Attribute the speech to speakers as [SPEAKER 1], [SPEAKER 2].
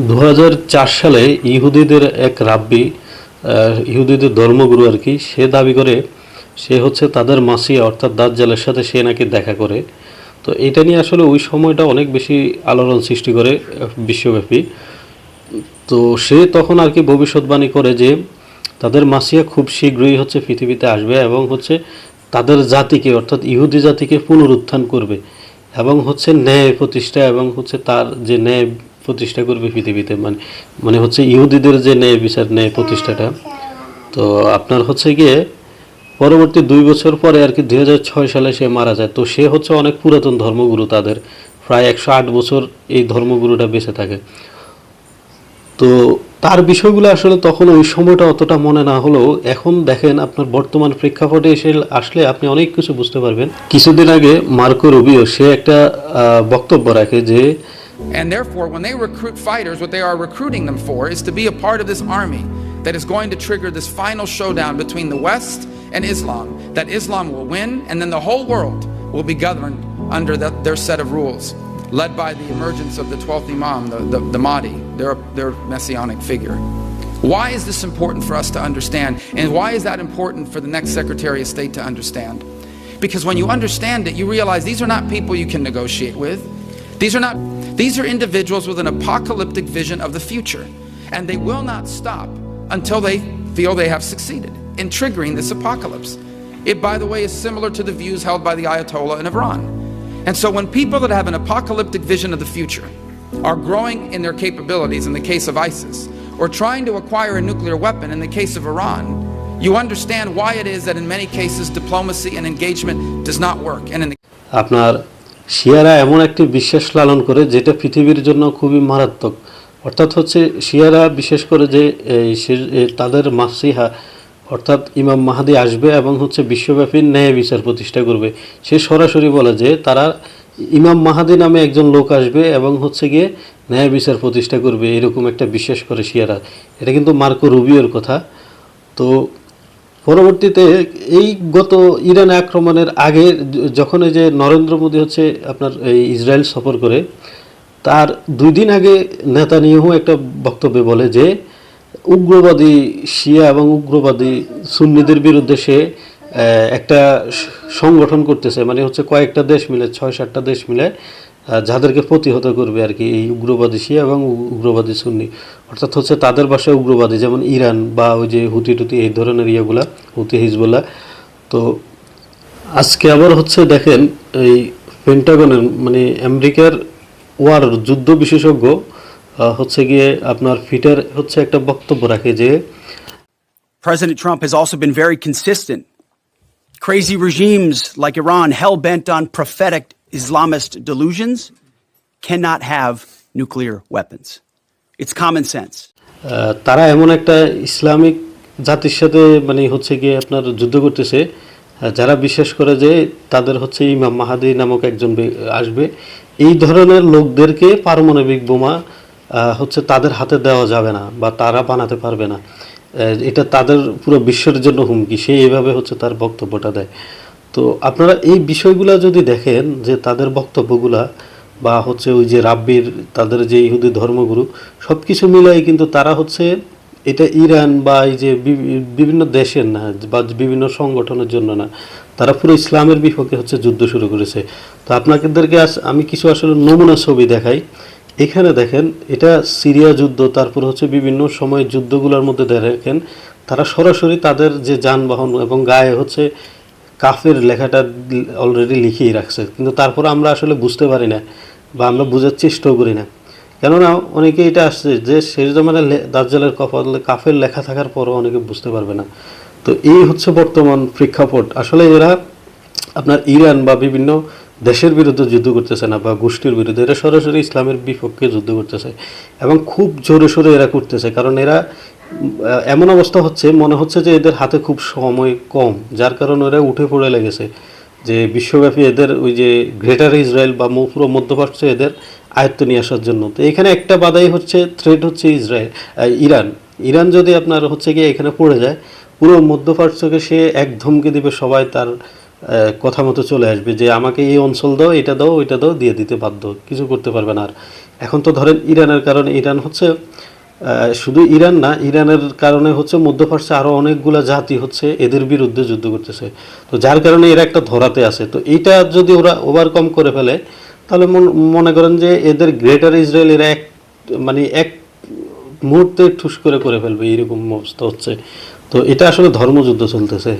[SPEAKER 1] 2004 সালে ইহুদিদের এক রাব্বি, ইহুদিদের ধর্মগুরু আর কি, সে দাবি করে সে হচ্ছে তাদের মাসিয়া অর্থাৎ দাজ্জালের সাথে সে নাকি দেখা করে। তো এটা নিয়ে আসলে ওই সময়টা অনেক বেশি আলোড়ন সৃষ্টি করে বিশ্বব্যাপী। তো সে তখন আর কি ভবিষ্যৎবাণী করে যে তাদের মাসিয়া খুব শীঘ্রই হচ্ছে পৃথিবীতে আসবে এবং হচ্ছে তাদের জাতিকে অর্থাৎ ইহুদি জাতিকে পুনরুত্থান করবে এবং হচ্ছে ন্যায় প্রতিষ্ঠা এবং হচ্ছে তার যে ন্যায় প্রতিষ্ঠা করবে পৃথিবীতে, মানে মানে হচ্ছে ইহুদিদের যে ন্যায় বিচার ন্যায় প্রতিষ্ঠাটা। তো আপনার হচ্ছে গিয়ে পরবর্তী 2 বছর পরে আর কি 2006 সালে সে মারা যায়। তো সে হচ্ছে অনেক পুরাতন ধর্মগুরু, তাদের প্রায় 108 বছর এই ধর্মগুরুটা বেঁচে থাকে। তো তার বিষয়গুলো আসলে তখন ওই সময়টা অতটা মনে না হলেও এখন দেখেন আপনার বর্তমান প্রেক্ষাপটে এসে আসলে আপনি অনেক কিছু বুঝতে পারবেন। কিছুদিন আগে মার্কো রুবিও সে একটা বক্তব্য রাখে যে
[SPEAKER 2] And therefore, when they recruit fighters, what they are recruiting them for is to be a part of this army that is going to trigger this final showdown between the West and Islam, that Islam will win, and then the whole world will be governed under their set of rules, led by the emergence of the 12th Imam, the Mahdi, their messianic figure. Why is this important for us to understand, and why is that important for the next Secretary of State to understand? Because when you understand it, you realize these are not people you can negotiate with. These are individuals with an apocalyptic vision of the future, and they will not stop until they feel they have succeeded in triggering this apocalypse. It, by the way, is similar to the views held by the Ayatollah in Iran. And so when people that have an apocalyptic vision of the future are growing in their capabilities in the case of ISIS, or trying to acquire a nuclear weapon in the case of Iran, you understand why it is that in many cases diplomacy and engagement does not work. And in the
[SPEAKER 1] আপনার শিয়ারা এমন একটি বিশ্বাস লালন করে যেটা পৃথিবীর জন্য খুবই মারাত্মক। অর্থাৎ হচ্ছে শিয়ারা বিশেষ করে যে তাদের মাসিহা অর্থাৎ ইমাম মাহাদি আসবে এবং হচ্ছে বিশ্বব্যাপী ন্যায় বিচার প্রতিষ্ঠা করবে। সে সরাসরি বলে যে তারা ইমাম মাহাদি নামে একজন লোক আসবে এবং হচ্ছে গিয়ে ন্যায় বিচার প্রতিষ্ঠা করবে, এরকম একটা বিশ্বাস করে শিয়ারা। এটা কিন্তু মার্কো রুবিওর কথা। তো পরবর্তীতে এই গত ইরান আক্রমণের আগে যখন এই যে নরেন্দ্র মোদী হচ্ছে আপনার এই ইসরায়েল সফর করে, তার 2 দিন আগে নেতানিয়াহু একটা বক্তব্যে বলে যে উগ্রবাদী শিয়া এবং উগ্রবাদী সুন্নিদের বিরুদ্ধে সে একটা সংগঠন করতেছে, মানে হচ্ছে কয়েকটা দেশ মিলে 6-7টা দেশ মিলে যাদেরকে প্রতিহত করবে আর কি এই উগ্রবাদী শিয়া এবং উগ্রবাদী সুন্নি। অর্থাৎ হচ্ছে তাদের ভাষায় উগ্রবাদী যেমন ইরান বা ওই যে হুতি টুতি এই ধরনের ইয়েগুলা, হুতি হিজবুল্লাহ। তো আজকে আবার হচ্ছে দেখেন এই পেন্টাগনের মানে আমেরিকার ওয়ার যুদ্ধ বিশেষজ্ঞ হচ্ছে গিয়ে আপনার ফিটার হচ্ছে একটা বক্তব্য রাখে যে
[SPEAKER 3] President Trump has also been very consistent. Crazy regimes like Iran, hell-bent on prophetic Islamist delusions, cannot have nuclear weapons. It's common sense.
[SPEAKER 1] তারা এমন একটা ইসলামিক জাতির সাথে মানে হচ্ছে গিয়ে আপনার যুদ্ধ করতেছে যারা বিশ্বাস করে যে তাদের হচ্ছে ইমাম মাহাদি নামক একজন আসবে। এই ধরনের লোকদেরকে পারমাণবিক বোমা হচ্ছে তাদের হাতে দেওয়া যাবে না বা তারা বানাতে পারবে না, এটা তাদের পুরো বিশ্বের জন্য হুমকি। সে এইভাবে হচ্ছে তার বক্তব্যটা দেয়। তো আপনারা এই বিষয়গুলো যদি দেখেন যে তাদের বক্তব্যগুলা বা হচ্ছে ওই যে রাব্বির তাদের যে ইহুদি ধর্মগুরু সব কিছু মিলাই কিন্তু তারা হচ্ছে এটা ইরান বা এই যে বিভিন্ন দেশের না বা বিভিন্ন সংগঠনের জন্য না, তারা পুরো ইসলামের বিপক্ষে হচ্ছে যুদ্ধ শুরু করেছে। তো আপনাদেরকে আমি কিছু আসলে নমুনা ছবি দেখাই। এখানে দেখেন এটা সিরিয়া যুদ্ধ, তারপর হচ্ছে বিভিন্ন সময় যুদ্ধগুলোর মধ্যে দেখেন তারা সরাসরি তাদের যে যানবাহন এবং গায়ে হচ্ছে কাফের লেখাটা অলরেডি লিখিয়ে রাখছে, কিন্তু তারপর আমরা আসলে বুঝতে পারি না বা আমরা বোঝার চেষ্টাও করি না। কেননা অনেকে এটা আসছে যে শেষ জামানায় দাজ্জালের কপালে কাফের লেখা থাকার পরও অনেকে বুঝতে পারবে না। তো এই হচ্ছে বর্তমান প্রেক্ষাপট। আসলে এরা আপনার ইরান বা বিভিন্ন দেশের বিরুদ্ধে যুদ্ধ করতেছে না বা গোষ্ঠীর বিরুদ্ধে, এরা সরাসরি ইসলামের বিপক্ষে যুদ্ধ করতেছে এবং খুব জোরে সোরে এরা করতেছে। কারণ এরা এমন অবস্থা হচ্ছে মনে হচ্ছে যে এদের হাতে খুব সময় কম, যার কারণে এরা উঠে পড়ে লেগেছে যে বিশ্বব্যাপী এদের ওই যে গ্রেটার ইসরায়েল বা পুরো মধ্যপ্রাচ্য এদের আয়ত্ত নিয়ে আসার জন্য। তো এখানে একটা বাধাই হচ্ছে থ্রেট হচ্ছে ইরান। ইরান যদি আপনার হচ্ছে গিয়ে এখানে পড়ে যায় পুরো মধ্যপ্রাচ্যকে সে এক ধমকে দিবে, সবাই তার কথা মতো চলে আসবে যে আমাকে এই অঞ্চল দাও, এটা দাও, ওইটা দাও, দিয়ে দিতে বাধ্য, কিছু করতে পারবে না। আর এখন তো ধরেন ইরানের কারণে, ইরান হচ্ছে শুধু ইরান না, ইরানের কারণে হচ্ছে মধ্যপ্রাচ্যে আরও অনেকগুলা জাতি হচ্ছে এদের বিরুদ্ধে যুদ্ধ করতেছে। তো যার কারণে এরা একটা ধরাতে আছে। তো এইটা যদি ওরা ওভারকাম করে ফেলে, তাহলে মনে করেন যে এদের গ্রেটার ইসরায়েল এরা এক মুহূর্তে ঠুস করে ফেলবে, এরকম অবস্থা হচ্ছে। তো এটা আসলে ধর্মযুদ্ধ চলতেছে।